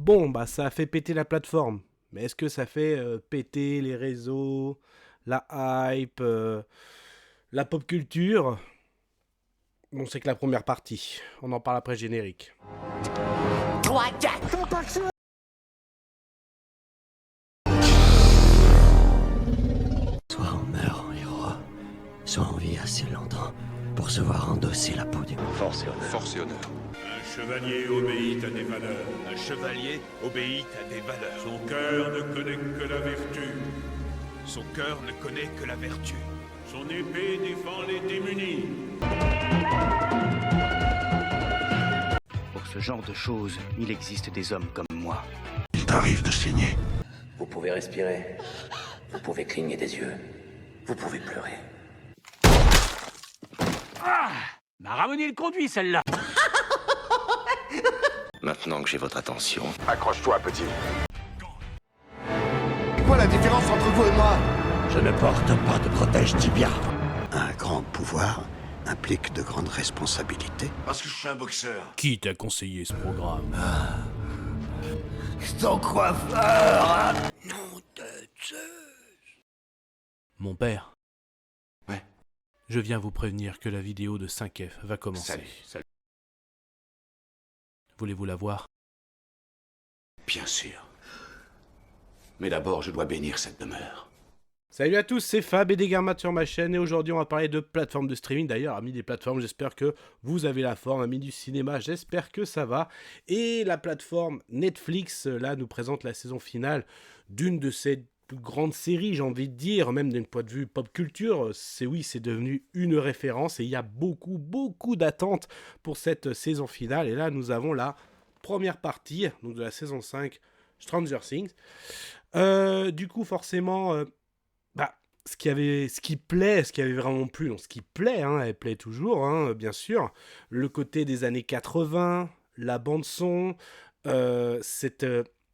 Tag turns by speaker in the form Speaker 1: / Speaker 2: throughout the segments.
Speaker 1: bon, bah ça a fait péter la plateforme. Mais est-ce que ça fait péter les réseaux, la hype, la pop culture? Bon, c'est que la première partie. On en parle après le générique.
Speaker 2: Soit on meurt en héros, soit on vit assez longtemps pour se voir endosser la peau du
Speaker 3: Force et honneur.
Speaker 4: Force et honneur.
Speaker 5: Un chevalier obéit à des valeurs.
Speaker 4: Un chevalier obéit à des valeurs.
Speaker 5: Son cœur ne connaît que la vertu.
Speaker 4: Son cœur ne connaît que la vertu.
Speaker 5: Son épée défend les démunis.
Speaker 3: Pour ce genre de choses, il existe des hommes comme moi.
Speaker 2: Il t'arrive de saigner.
Speaker 6: Vous pouvez respirer. Vous pouvez cligner des yeux. Vous pouvez pleurer.
Speaker 3: M'a ramené le conduit, celle-là.
Speaker 6: Maintenant que j'ai votre attention,
Speaker 7: Accroche-toi, petit.
Speaker 8: C'est quoi la différence entre vous et moi?
Speaker 2: Je ne porte pas de protège tibia. Un grand pouvoir implique de grandes responsabilités.
Speaker 7: Parce que je suis un boxeur.
Speaker 1: Qui t'a conseillé ce programme?
Speaker 2: Ton coiffeur.
Speaker 1: Mon père.
Speaker 7: Ouais.
Speaker 1: Je viens vous prévenir que la vidéo de 5F va commencer.
Speaker 7: Salut.
Speaker 1: Voulez-vous la voir?
Speaker 7: Bien sûr. Mais d'abord, je dois bénir cette demeure.
Speaker 1: Salut à tous, c'est Fab et Desgarmat sur ma chaîne et aujourd'hui on va parler de plateformes de streaming. D'ailleurs, amis des plateformes, j'espère que vous avez la forme, amis du cinéma, j'espère que ça va. Et la plateforme Netflix, là, nous présente la saison finale d'une de ses plus grandes séries, j'ai envie de dire, même d'un point de vue pop culture. C'est devenu une référence et il y a beaucoup d'attentes pour cette saison finale. Et là, nous avons la première partie, donc de la saison 5, Stranger Things. Du coup, forcément... ce qui avait vraiment plu, ce qui plaît, hein, elle plaît toujours, hein, bien sûr, le côté des années 80, la bande-son,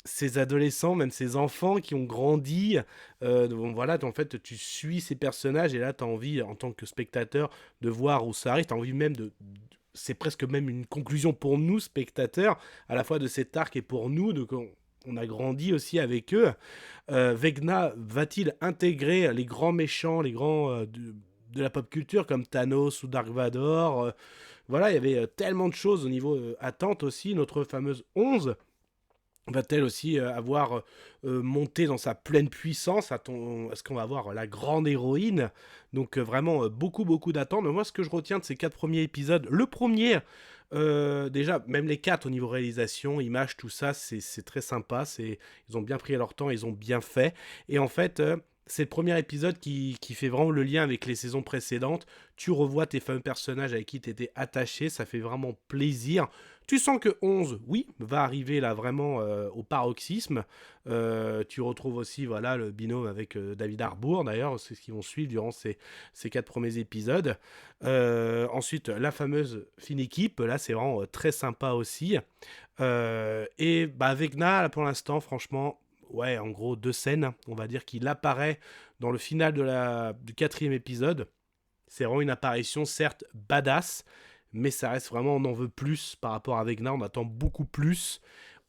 Speaker 1: ces adolescents, même ces enfants qui ont grandi, bon, voilà, en fait, tu suis ces personnages et là, tu as envie, en tant que spectateur, de voir où ça arrive, tu as envie même c'est presque même une conclusion pour nous, spectateurs, à la fois de cet arc et pour nous, on a grandi aussi avec eux. Vecna va-t-il intégrer les grands méchants, les grands de la pop culture comme Thanos ou Dark Vador? Voilà, il y avait tellement de choses au niveau attente aussi. Notre fameuse 11 va-t-elle aussi avoir monté dans sa pleine puissance? Est-ce qu'on va avoir la grande héroïne? Donc vraiment beaucoup d'attentes. Mais moi, ce que je retiens de ces 4 premiers épisodes, le premier... déjà, même les 4 au niveau réalisation, images, tout ça, c'est très sympa. Ils ont bien pris leur temps, ils ont bien fait. Et en fait, c'est le premier épisode qui fait vraiment le lien avec les saisons précédentes. Tu revois tes fameux personnages avec qui tu étais attaché, ça fait vraiment plaisir. Tu sens que 11, oui, va arriver là vraiment au paroxysme. Tu retrouves aussi voilà, le binôme avec David Harbour, d'ailleurs, c'est ce qu'ils vont suivre durant ces 4 premiers épisodes. Ensuite, la fameuse fine équipe, là c'est vraiment très sympa aussi. Et bah, Vecna, là, pour l'instant, franchement, ouais, en gros, 2 scènes, on va dire qu'il apparaît dans le final du 4e épisode. C'est vraiment une apparition, certes, badass, mais ça reste vraiment, on en veut plus par rapport à Vecna, on attend beaucoup plus.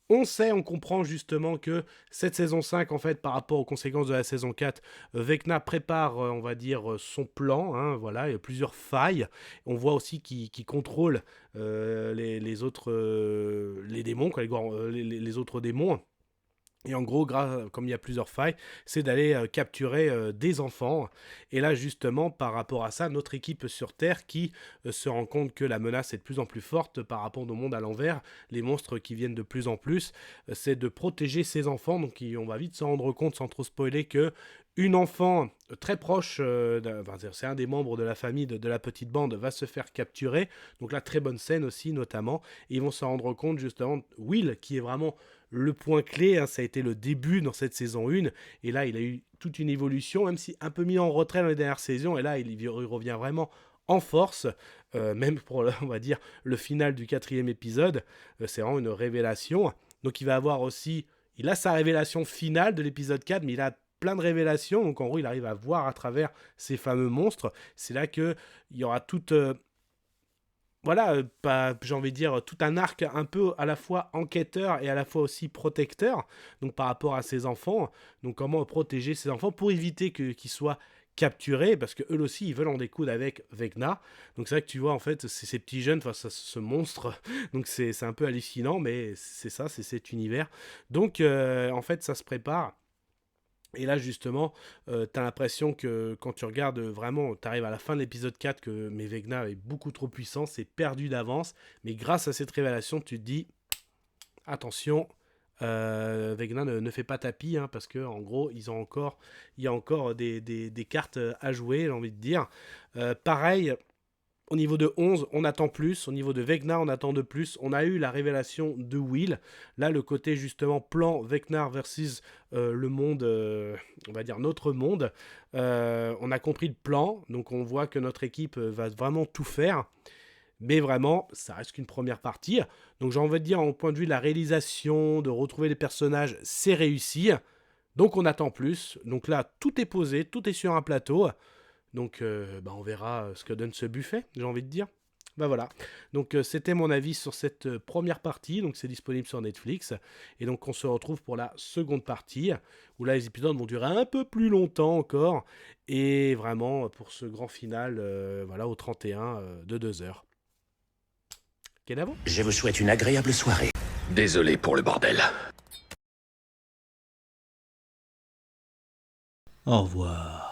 Speaker 1: On comprend justement que cette saison 5, en fait, par rapport aux conséquences de la saison 4, Vecna prépare, on va dire, son plan, hein, voilà, il y a plusieurs failles. On voit aussi qu'il contrôle les autres, les démons, quoi, les autres démons. Et en gros, comme il y a plusieurs failles, c'est d'aller capturer des enfants. Et là, justement, par rapport à ça, notre équipe sur Terre qui se rend compte que la menace est de plus en plus forte par rapport au monde à l'envers, les monstres qui viennent de plus en plus, c'est de protéger ces enfants. Donc on va vite se rendre compte, sans trop spoiler, que une enfant très proche, c'est un des membres de la famille de la petite bande, va se faire capturer. Donc là, très bonne scène aussi, notamment. Et ils vont se rendre compte, justement, Will, qui est vraiment le point clé, hein, ça a été le début dans cette saison 1. Et là, il a eu toute une évolution, même si un peu mis en retrait dans les dernières saisons. Et là, il revient vraiment en force, même pour, on va dire, le final du 4e épisode. C'est vraiment une révélation. Donc il va avoir aussi... Il a sa révélation finale de l'épisode 4, mais il a plein de révélations, donc en gros il arrive à voir à travers ces fameux monstres. C'est là qu'il y aura toute voilà, j'ai envie de dire, tout un arc un peu à la fois enquêteur et à la fois aussi protecteur, donc par rapport à ses enfants. Donc comment protéger ses enfants pour éviter qu'ils soient capturés, parce que eux aussi, ils veulent en découdre avec Vecna. Donc c'est vrai que tu vois, en fait, c'est ces petits jeunes face à ce monstre. Donc c'est un peu hallucinant, mais c'est ça, c'est cet univers. Donc en fait, ça se prépare. Et là, justement, t'as l'impression que quand tu regardes vraiment, t'arrives à la fin de l'épisode 4, que Vecna est beaucoup trop puissant, c'est perdu d'avance. Mais grâce à cette révélation, tu te dis, attention, Vecna ne fait pas tapis, hein, parce que en gros, il y a encore des cartes à jouer, j'ai envie de dire. Pareil, au niveau de 11, on attend plus. Au niveau de Vecna, on attend de plus. On a eu la révélation de Will. Là, le côté justement plan Vecna versus le monde, on va dire notre monde. On a compris le plan. Donc on voit que notre équipe va vraiment tout faire. Mais vraiment, ça reste qu'une première partie. Donc j'ai envie de dire, au point de vue de la réalisation, de retrouver les personnages, c'est réussi. Donc on attend plus. Donc là, tout est posé, tout est sur un plateau. Donc on verra ce que donne ce buffet, j'ai envie de dire. Voilà. Donc c'était mon avis sur cette première partie. Donc c'est disponible sur Netflix. Et donc on se retrouve pour la seconde partie, où là les épisodes vont durer un peu plus longtemps encore. Et vraiment pour ce grand final, au 31 de 2 heures. Kenavo ?
Speaker 2: Je vous souhaite une agréable soirée.
Speaker 7: Désolé pour le bordel.
Speaker 9: Au revoir.